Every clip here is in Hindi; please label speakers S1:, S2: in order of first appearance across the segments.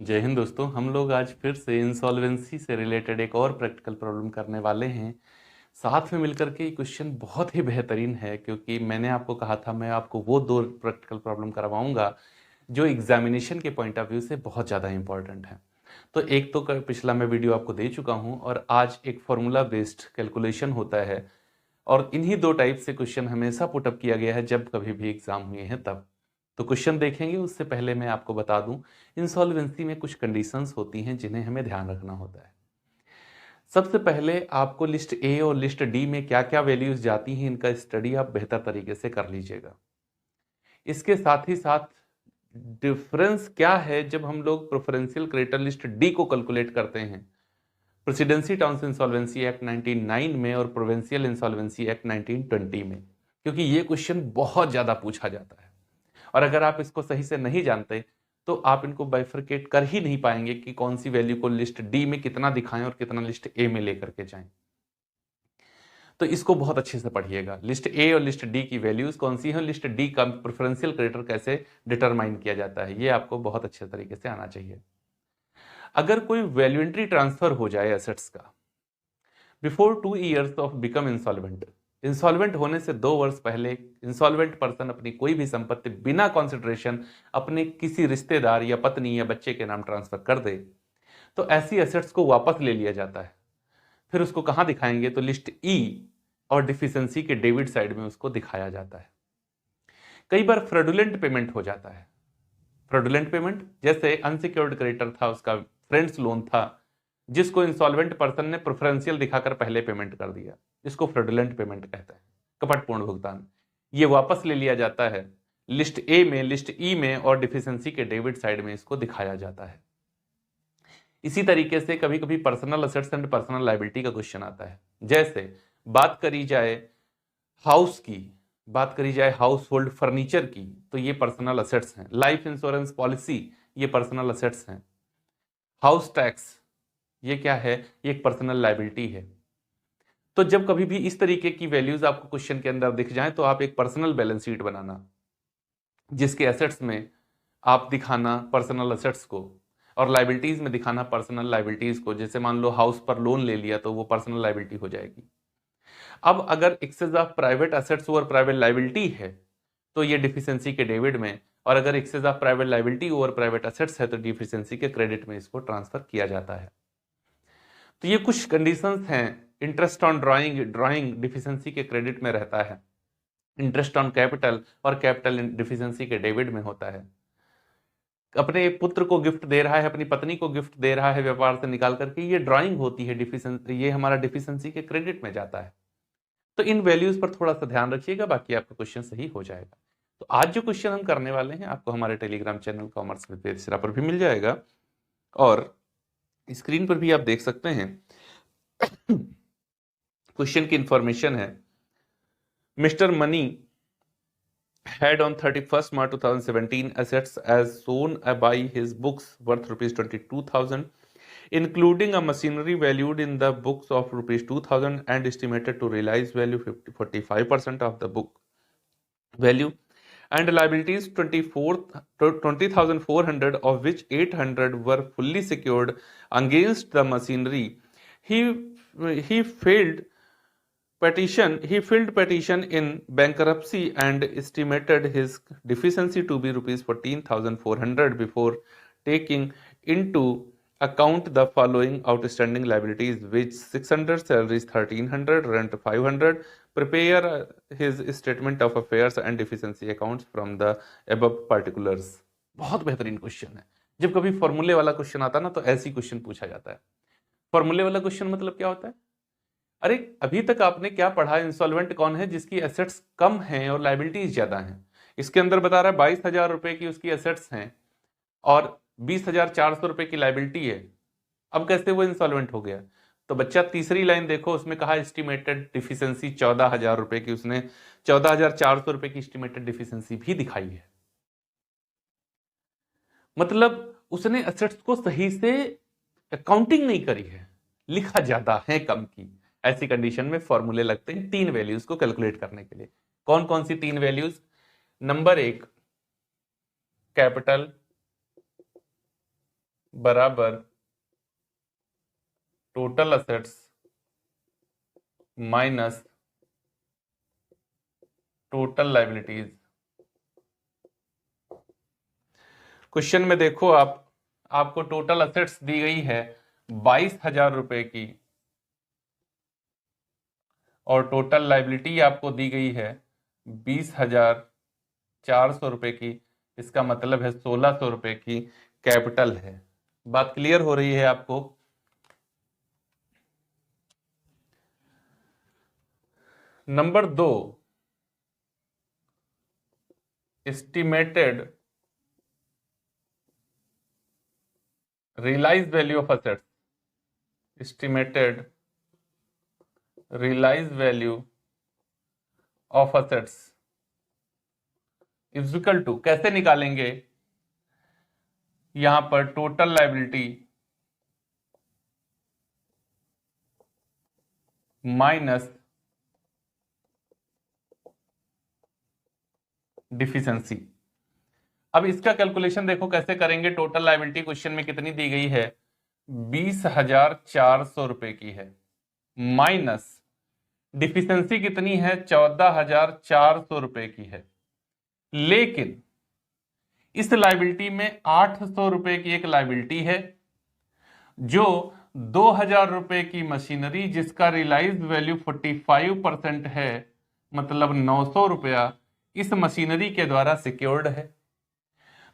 S1: जय हिंद दोस्तों। हम लोग आज फिर से इंसॉल्वेंसी से रिलेटेड एक और प्रैक्टिकल प्रॉब्लम करने वाले हैं। साथ में मिलकर के ये क्वेश्चन बहुत ही बेहतरीन है, क्योंकि मैंने आपको कहा था मैं आपको वो दो प्रैक्टिकल प्रॉब्लम करवाऊंगा जो एग्जामिनेशन के पॉइंट ऑफ व्यू से बहुत ज़्यादा इंपॉर्टेंट है। तो एक तो पिछला मैं वीडियो आपको दे चुका हूँ, और आज एक फॉर्मूला बेस्ड कैलकुलेशन होता है, और इन्हीं दो टाइप से क्वेश्चन हमेशा पुटअप किया गया है जब कभी भी एग्जाम हुए हैं तब। तो क्वेश्चन देखेंगे उससे पहले मैं आपको बता दूं, इंसॉल्वेंसी में कुछ कंडीशंस होती हैं जिन्हें हमें ध्यान रखना होता है। सबसे पहले आपको लिस्ट ए और लिस्ट डी में क्या क्या वैल्यूज जाती हैं इनका स्टडी आप बेहतर तरीके से कर लीजिएगा। इसके साथ ही साथ डिफरेंस क्या है जब हम लोग प्रेफरेंशियल क्रेडिटर लिस्ट डी को कैलकुलेट करते हैं प्रेसिडेंसी टाउन्स इंसॉल्वेंसी एक्ट 1909 में और प्रोविंशियल इंसॉल्वेंसी एक्ट 1920 में, क्योंकि ये क्वेश्चन बहुत ज्यादा पूछा जाता है। और अगर आप इसको सही से नहीं जानते तो आप इनको बाइफरकेट कर ही नहीं पाएंगे कि कौन सी वैल्यू को लिस्ट डी में कितना दिखाएं और कितना लिस्ट ए में लेकर के जाएं। तो इसको बहुत अच्छे से पढ़िएगा, लिस्ट ए और लिस्ट डी की वैल्यूज कौन सी है, लिस्ट डी का प्रेफरेंशियल क्रेडिटर कैसे डिटरमाइन किया जाता है, ये आपको बहुत अच्छे तरीके से आना चाहिए। अगर कोई वैल्यूएंट्री ट्रांसफर हो जाए एसेट्स का before 2 years of become insolvent, insolvent होने से 2 वर्ष पहले इंसॉल्वेंट पर्सन अपनी कोई भी संपत्ति बिना कंसिडरेशन अपने किसी रिश्तेदार या पत्नी या बच्चे के नाम ट्रांसफर कर दे, तो ऐसी एसेट्स को वापस ले लिया जाता है। फिर उसको कहां दिखाएंगे, तो लिस्ट ई और डिफिशिएंसी के डेबिट साइड में उसको दिखाया जाता है। कई बार फ्रॉडुलेंट पेमेंट हो जाता है। फ्रॉडुलेंट पेमेंट जैसे अनसिक्योर्ड क्रेडिटर था, उसका फ्रेंड्स लोन था जिसको इंसॉल्वेंट पर्सन ने प्रेफरेंशियल दिखाकर पहले पेमेंट कर दिया, इसको फ्रॉडुलेंट पेमेंट कहते हैं, कपटपूर्ण भुगतान। ये वापस ले लिया जाता है, लिस्ट ए में, लिस्ट ई में और डिफिशिएंसी के डेबिट साइड में इसको दिखाया जाता है। इसी तरीके से कभी कभी personal assets and personal liability का क्वेश्चन आता है। जैसे बात करी जाए हाउस की, बात करी जाए हाउस होल्ड फर्नीचर की, तो ये पर्सनल असेट्स हैं। लाइफ इंश्योरेंस पॉलिसी, ये पर्सनल असेट्स हैं। हाउस टैक्स, ये क्या है, ये एक पर्सनल लायबिलिटी है। तो जब कभी भी इस तरीके की वैल्यूज आपको क्वेश्चन के अंदर दिख जाए तो आप एक पर्सनल बैलेंस शीट बनाना, जिसके एसेट्स में आप दिखाना पर्सनल असेट्स को और लाइबिलिटीज में दिखाना पर्सनल लाइबिलिटीज को। जैसे मान लो हाउस पर लोन ले लिया तो वो पर्सनल लाइबिलिटी हो जाएगी। अब अगर excess of private assets over private liability है तो ये डिफिशिएंसी के डेबिट में, और अगर excess of private liability over private assets है तो डिफिशिएंसी के क्रेडिट में इसको ट्रांसफर किया जाता है। तो ये कुछ कंडीशंस हैं। Interest on drawing, drawing deficiency के क्रेडिट में रहता है। इंटरेस्ट ऑन कैपिटल और कैपिटल डिफिशिएंसी के डेबिट में होता है। अपने पुत्र को गिफ्ट दे रहा है, अपनी पत्नी को गिफ्ट दे रहा है व्यापार से निकाल करके, ये ड्राइंग होती है, डिफिशिएंसी, ये हमारा डिफिशिएंसी के क्रेडिट में जाता है। तो इन वैल्यूज पर थोड़ा सा ध्यान रखिएगा, बाकी आपका क्वेश्चन सही हो जाएगा। तो आज जो क्वेश्चन हम करने वाले हैं आपको हमारे टेलीग्राम चैनल कॉमर्स विद वेदसिरा पर भी मिल जाएगा, और स्क्रीन पर भी आप देख सकते हैं। क्वेश्चन की इंफॉर्मेशन है, mister money had on 31st March 2017 assets as shown by his books worth rupees 22,000, including a machinery valued in the books of rupees 2,000 and estimated to realize value 45% of the book value, and liabilities 20,400 of which 800 were fully secured against the machinery. He filled petition in bankruptcy and estimated his deficiency to be rupees 14,400 before taking into account the following outstanding liabilities, which 600 salaries, 1,300 rent, 500. Prepare his statement of affairs and deficiency accounts from the above particulars. बहुत बेहतरीन क्वेश्चन है। जब कभी फॉर्मूले वाला क्वेश्चन आता है ना तो ऐसी क्वेश्चन पूछा जाता है। फॉर्मूले वाला क्वेश्चन मतलब क्या होता है, अरे अभी तक आपने क्या पढ़ा, इंसॉल्वेंट कौन है जिसकी एसेट्स कम हैं और लाइबिलिटीज ज्यादा हैं। इसके अंदर बता रहा है 22,000 रुपए की उसकी एसेट्स हैं और 20,400 रुपए की लाइबिलिटी है। अब कैसे वो इंसॉल्वेंट हो गया, तो बच्चा तीसरी लाइन देखो, उसमें कहा एस्टिमेटेड डिफिशिएंसी 14,000 रुपए की, उसने 14,400 रुपए की एस्टिमेटेड डिफिशिएंसी भी दिखाई है। मतलब उसने एसेट्स को सही से अकाउंटिंग नहीं करी है, लिखा ज्यादा है कम की। ऐसी कंडीशन में फॉर्मूले लगते हैं तीन वैल्यूज को कैलकुलेट करने के लिए। कौन कौन सी तीन वैल्यूज, नंबर 1 कैपिटल बराबर total assets minus total liabilities. Question में देखो आपको टोटल असेट्स दी गई है 22,000 रुपए की और टोटल लाइबिलिटी आपको दी गई है 20,400 रुपए की। इसका मतलब है 1,600 रुपए की कैपिटल है। बात क्लियर हो रही है आपको? Number 2, estimated realised value of assets, estimated realised value of assets is equal to, कैसे निकालेंगे? यहां पर टोटल लाइबिलिटी माइनस डिफिशिएंसी। अब इसका कैलकुलेशन देखो कैसे करेंगे। टोटल लाइबिलिटी क्वेश्चन में कितनी दी गई है? 20,400 रुपए की है, माइनस डिफिशिएंसी कितनी है? 14,400 रुपए की है। लेकिन इस लाइबिलिटी में 800 रुपए की एक लाइबिलिटी है जो 2,000 रुपए की मशीनरी जिसका रियलाइज्ड वैल्यू 45% है, मतलब 900 रुपया इस मशीनरी के द्वारा सिक्योर्ड है।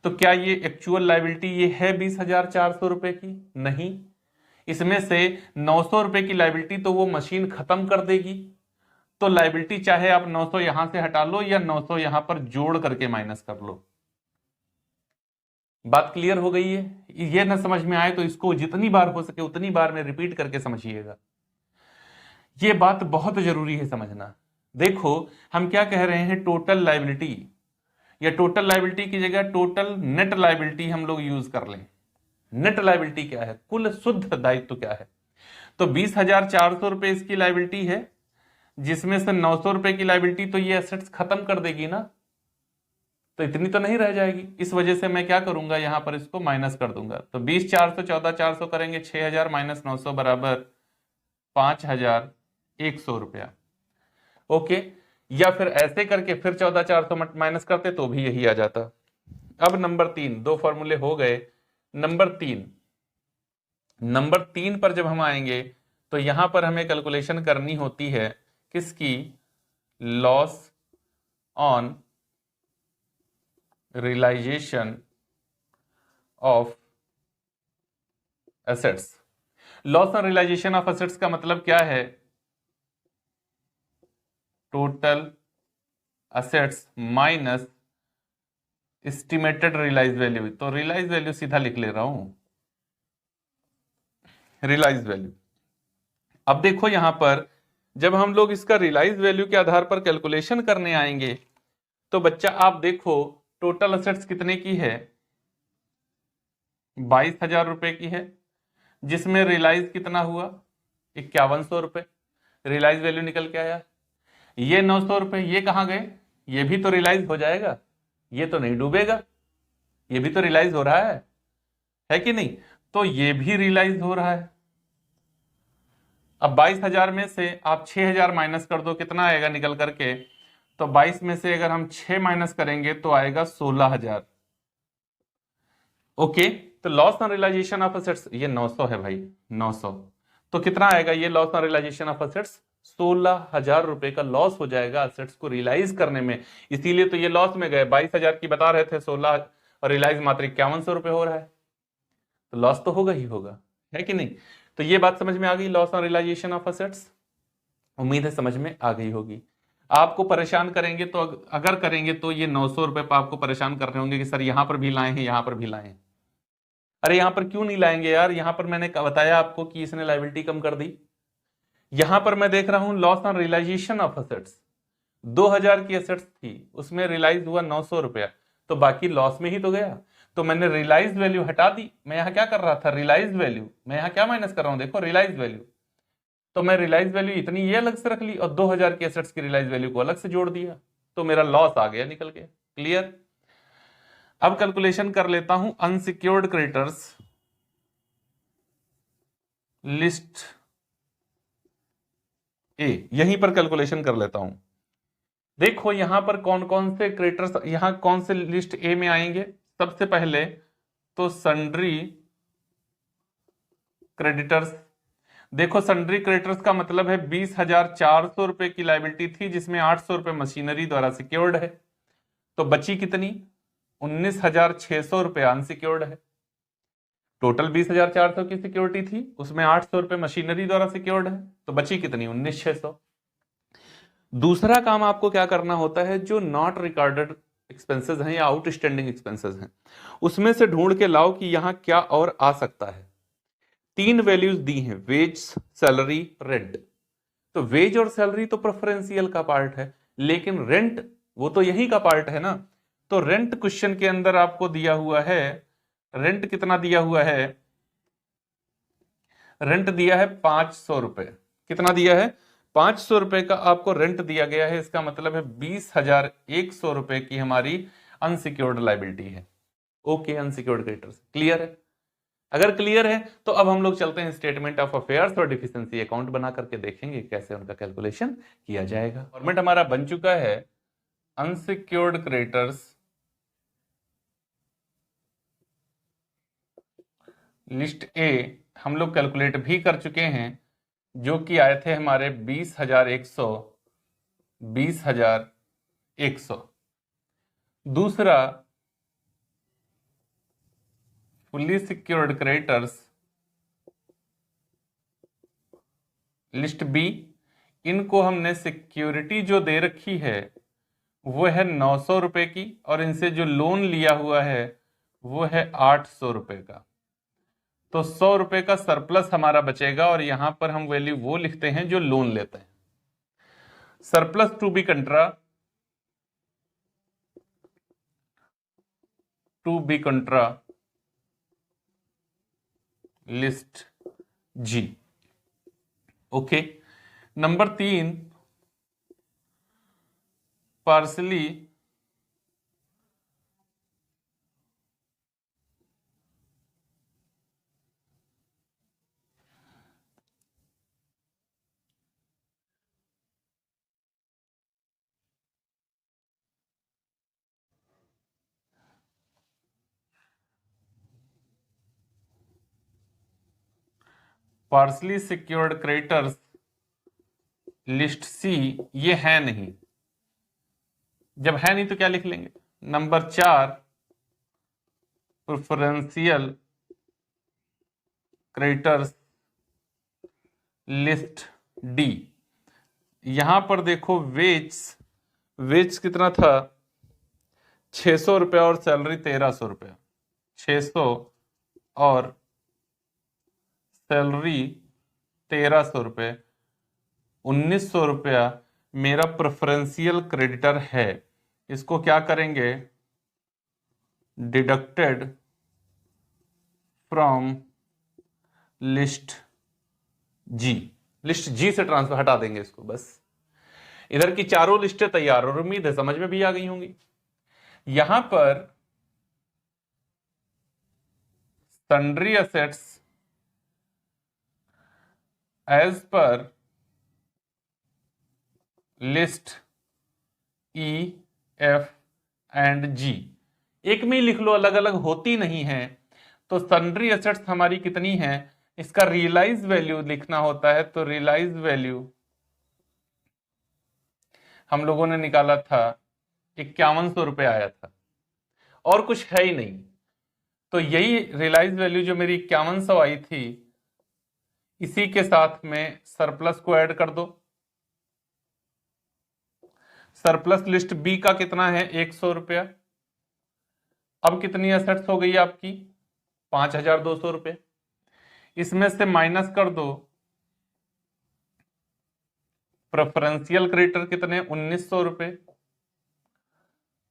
S1: तो क्या ये एक्चुअल लाइबिलिटी ये है 20,400 रुपए की? नहीं, इसमें से 900 रुपए की लाइबिलिटी तो वो मशीन खत्म कर देगी। तो लाइबिलिटी चाहे आप 900 यहां से हटा लो या 900 यहां पर जोड़ करके माइनस कर लो। बात क्लियर हो गई है? ये ना समझ में आए तो इसको जितनी बार हो सके उतनी बार में रिपीट करके समझिएगा। ये बात बहुत जरूरी है समझना। देखो हम क्या कह रहे हैं, टोटल लाइबिलिटी या टोटल लाइबिलिटी की जगह टोटल नेट लाइबिलिटी हम लोग यूज कर लें। नेट लाइबिलिटी क्या है? कुल शुद्ध दायित्व क्या है? तो 20,400 रुपए इसकी लाइबिलिटी है, जिसमें से 900 रुपए की लाइबिलिटी तो ये एसेट्स खत्म कर देगी ना, तो इतनी तो नहीं रह जाएगी। इस वजह से मैं क्या करूंगा, यहां पर इसको माइनस कर दूंगा। तो 20,400 14,400 करेंगे 6,000 माइनस 900 बराबर 5,100 रुपया। ओके, या फिर ऐसे करके फिर 14,400 माइनस करते तो भी यही आ जाता। अब नंबर 3, दो फॉर्मूले हो गए। नंबर 3 पर जब हम आएंगे तो यहां पर हमें कैलकुलेशन करनी होती है किसकी? Loss on realisation of assets. Loss on realisation of assets का मतलब क्या है? Total assets minus estimated realise value. तो रियलाइज वैल्यू सीधा लिख ले रहा हूं, रियलाइज वैल्यू। अब देखो यहां पर जब हम लोग इसका रियलाइज वैल्यू के आधार पर कैलकुलेशन करने आएंगे तो बच्चा आप देखो टोटल असेट्स कितने की है? 22,000 रुपए की है, जिसमें रियलाइज कितना हुआ? 5,100 रुपए रियलाइज वैल्यू निकल के आया। ये 900 रुपए ये कहां गए? ये भी तो रियलाइज हो जाएगा, ये तो नहीं डूबेगा, ये भी तो रियलाइज हो रहा है कि नहीं? तो ये भी रियलाइज हो रहा है। अब 22,000 में से आप 6,000 माइनस कर दो, कितना आएगा निकल करके? तो 22 में से अगर हम 6 माइनस करेंगे तो आएगा 16,000। ओके, तो loss on realisation of assets ये 900 है भाई, 900। तो कितना आएगा ये loss on realisation of assets? 16,000 रुपए का लॉस हो जाएगा असेट्स को रियलाइज करने में। इसीलिए तो ये लॉस में गए। 22,000 की बता रहे थे, 16 और रियलाइज मात्र 5,100 रुपए हो रहा है, तो लॉस तो होगा ही होगा, है कि नहीं? तो ये बात समझ में आ गई, loss on realisation of assets. उम्मीद है समझ में आ गई होगी। आपको परेशान करेंगे तो अगर करेंगे तो ये 900 रुपए पर आपको परेशान कर रहे होंगे कि सर यहां पर भी लाए हैं, यहां पर भी लाए हैं। अरे यहां पर क्यों नहीं लाएंगे यार? यहां पर मैंने बताया आपको कि इसने लायबिलिटी कम कर दी। यहां पर मैं देख रहा हूं loss on realisation of assets, 2,000 की असेट्स थी, उसमें रियलाइज हुआ 900 रुपया, तो बाकी लॉस में ही तो गया। तो मैंने रियलाइज वैल्यू हटा दी। मैं यहां क्या कर रहा था? Realise value. मैं यहां क्या माइनस कर रहा हूं? देखो रियलाइज वैल्यू। तो मैं रियलाइज वैल्यू इतनी ये अलग से रख ली और 2,000 की एसेट्स की रियलाइज वैल्यू को अलग से जोड़ दिया, तो मेरा लॉस आ गया निकल के। क्लियर? अब कैलकुलेशन कर लेता हूं अनसिक्योर्ड क्रेडिटर्स लिस्ट ए, यहीं पर कैलकुलेशन कर लेता हूं। देखो यहां पर कौन कौन से क्रेडिटर्स, यहां कौन से लिस्ट ए में आएंगे। सबसे पहले तो सन्ड्री क्रेडिटर्स। देखो सन्ड्री क्रेडिटर्स का मतलब है 20,400 रुपए की लाइबिलिटी थी, जिसमें 800 रुपए मशीनरी द्वारा सिक्योर्ड है, तो बची कितनी, 19,600 रुपए अनसिक्योर्ड है। टोटल 20,400 की सिक्योरिटी थी, उसमें 800 रुपए मशीनरी द्वारा सिक्योर्ड है, तो बची कितनी, 19,600। दूसरा काम आपको क्या करना होता है, जो नॉट रिकॉर्डेड एक्सपेंसेस हैं या आउटस्टैंडिंग एक्सपेंसेस हैं, उसमें से ढूंढ के लाओ कि यहां क्या और आ सकता है। 3 वैल्यूज दी हैं, वेज, सैलरी, रेंट। तो वेज और सैलरी तो प्रेफरेंशियल का पार्ट है, लेकिन रेंट वो तो यही का पार्ट है ना। तो रेंट क्वेश्चन के अंदर आपको दिया हुआ है, रेंट कितना दिया हुआ है, रेंट दिया है 500 रुपए। कितना दिया है, 500 रुपए का आपको रेंट दिया गया है। इसका मतलब है 20,100 रुपए की हमारी अनसिक्योर्ड लाइबिलिटी है। ओके, अनसिक्योर्ड क्रेडिटर्स क्लियर है। अगर क्लियर है तो अब हम लोग चलते हैं स्टेटमेंट ऑफ अफेयर्स और डिफिशिएंसी अकाउंट बना करके देखेंगे कैसे उनका कैलकुलेशन किया जाएगा। फॉर्मेट हमारा बन चुका है, अनसिक्योर्ड क्रेडिटर्स लिस्ट ए हम लोग कैलकुलेट भी कर चुके हैं, जो कि आए थे हमारे 20,100। दूसरा fully secured creditors list B, इनको हमने सिक्योरिटी जो दे रखी है वो है 900 रुपए की, और इनसे जो लोन लिया हुआ है वो है 800 रुपए का। तो 100 रुपए का सरप्लस हमारा बचेगा, और यहां पर हम वैल्यू वो लिखते हैं जो लोन लेते हैं। Surplus to be contra list G. Okay, number 3, partly partly secured creditors list C, ये है नहीं। जब है नहीं तो क्या लिख लेंगे, number 4, preferential creditors list D. यहां पर देखो वेज कितना था, 600 रुपया, और सैलरी 1300 रुपया। 600 और सैलरी 1300 रुपये, 1900 रुपया मेरा प्रेफरेंशियल क्रेडिटर है। इसको क्या करेंगे, deducted from list G. List G से ट्रांसफर हटा देंगे इसको बस। इधर की चारों लिस्टें तैयार, और उम्मीद है समझ में भी आ गई होंगी। यहां पर sundry assets as per list E, F and G, एक में ही लिख लो, अलग अलग होती नहीं है। तो सन्ड्री एसेट्स हमारी कितनी है, इसका रियलाइज वैल्यू लिखना होता है। तो रियलाइज वैल्यू हम लोगों ने निकाला था, 5100 रुपये आया था, और कुछ है ही नहीं। तो यही रियलाइज वैल्यू जो मेरी 5100 आई थी, इसी के साथ में सरप्लस को ऐड कर दो। सरप्लस लिस्ट बी का कितना है, 100 रुपया। अब कितनी एसेट्स हो गई आपकी, 5,200 रुपये। इसमें से माइनस कर दो प्रेफरेंशियल क्रेडिटर कितने, 1900 रुपये।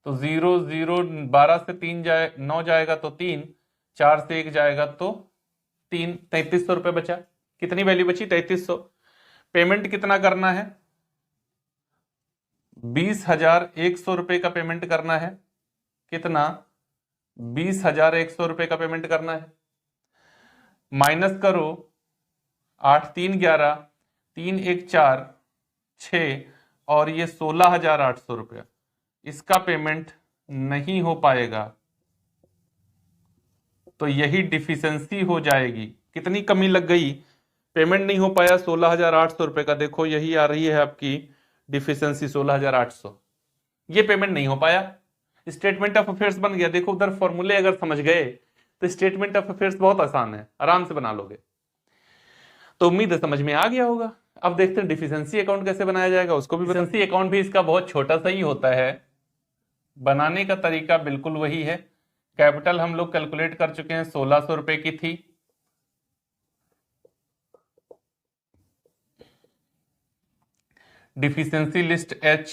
S1: तो 0 0 12 से 3 जाए 9 जाएगा तो 3, 4 से 1 जाएगा तो 3, 3300 रुपये बचा। कितनी वैल्यू बची, 3300। पेमेंट कितना करना है, 20,100 रुपये का पेमेंट करना है। कितना, 20,100 रुपये का पेमेंट करना है। माइनस करो 8 3 11, 3 1 4 6 और ये 16,800 रुपया, इसका पेमेंट नहीं हो पाएगा तो यही डिफिशेंसी हो जाएगी। कितनी कमी लग गई, पेमेंट नहीं हो पाया 16,800 रुपए का, देखो यही आ रही है आपकी डिफिशेंसी 16,800, ये पेमेंट नहीं हो पाया, स्टेटमेंट ऑफ अफेयर्स बन गया। देखो उधर फॉर्मूले अगर समझ गए तो स्टेटमेंट ऑफ अफेयर्स बहुत आसान है, आराम से बना लोगे। तो उम्मीद है समझ में आ गया होगा। अब देखते हैं डिफिशेंसी अकाउंट कैसे बनाया जाएगा, उसको भी। डिफिशेंसी अकाउंट भी इसका बहुत छोटा सा ही होता है, बनाने का तरीका बिल्कुल वही है। कैपिटल हम लोग कैलकुलेट कर चुके हैं, 1600 रुपए की थी। डिफिशियंसी लिस्ट एच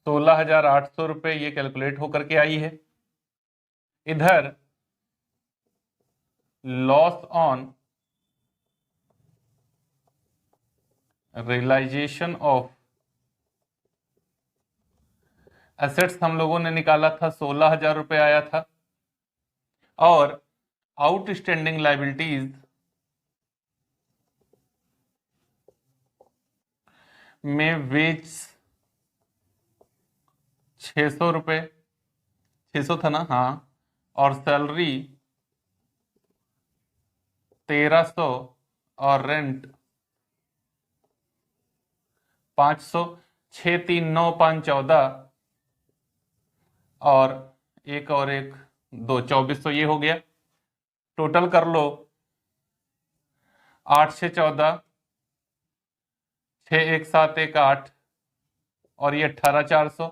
S1: 16,800 रुपए ये कैलकुलेट होकर के आई है। इधर loss on realisation of assets हम लोगों ने निकाला था, 16,000 रुपए आया था। और आउटस्टैंडिंग लायबिलिटीज में वेज 600 रुपए, 600 था ना, हाँ, और सैलरी 1300 और रेंट 500, 6 3 9 5 14 और एक 2 2400, ये हो गया। टोटल कर लो, 8 6 14, 6 1 7 1 8 और ये 18,400।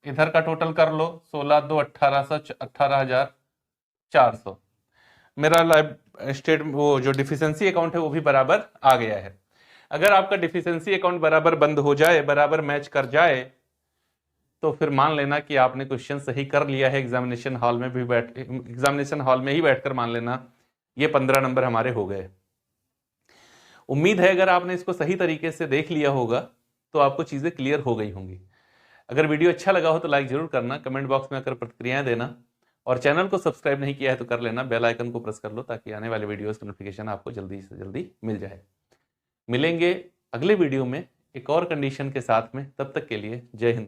S1: इधर का टोटल कर लो, 16 2 1800, 18,400। मेरा स्टेट वो जो डिफिशियंसी अकाउंट है वो भी बराबर आ गया है। अगर आपका डिफिशियंसी अकाउंट बराबर बंद हो जाए, बराबर मैच कर जाए, तो फिर मान लेना कि आपने क्वेश्चन सही कर लिया है। एग्जामिनेशन हॉल में ही बैठकर मान लेना ये 15 नंबर हमारे हो गए। उम्मीद है अगर आपने इसको सही तरीके से देख लिया होगा तो आपको चीजें क्लियर हो गई होंगी। अगर वीडियो अच्छा लगा हो तो लाइक जरूर करना, कमेंट बॉक्स में आकर प्रतिक्रियाएं देना, और चैनल को सब्सक्राइब नहीं किया है तो कर लेना, बेल आइकन को प्रेस कर लो ताकि आने वाले वीडियोस की नोटिफिकेशन आपको जल्दी से जल्दी मिल जाए। मिलेंगे अगले वीडियो में एक और कंडीशन के साथ में, तब तक के लिए जय हिंद।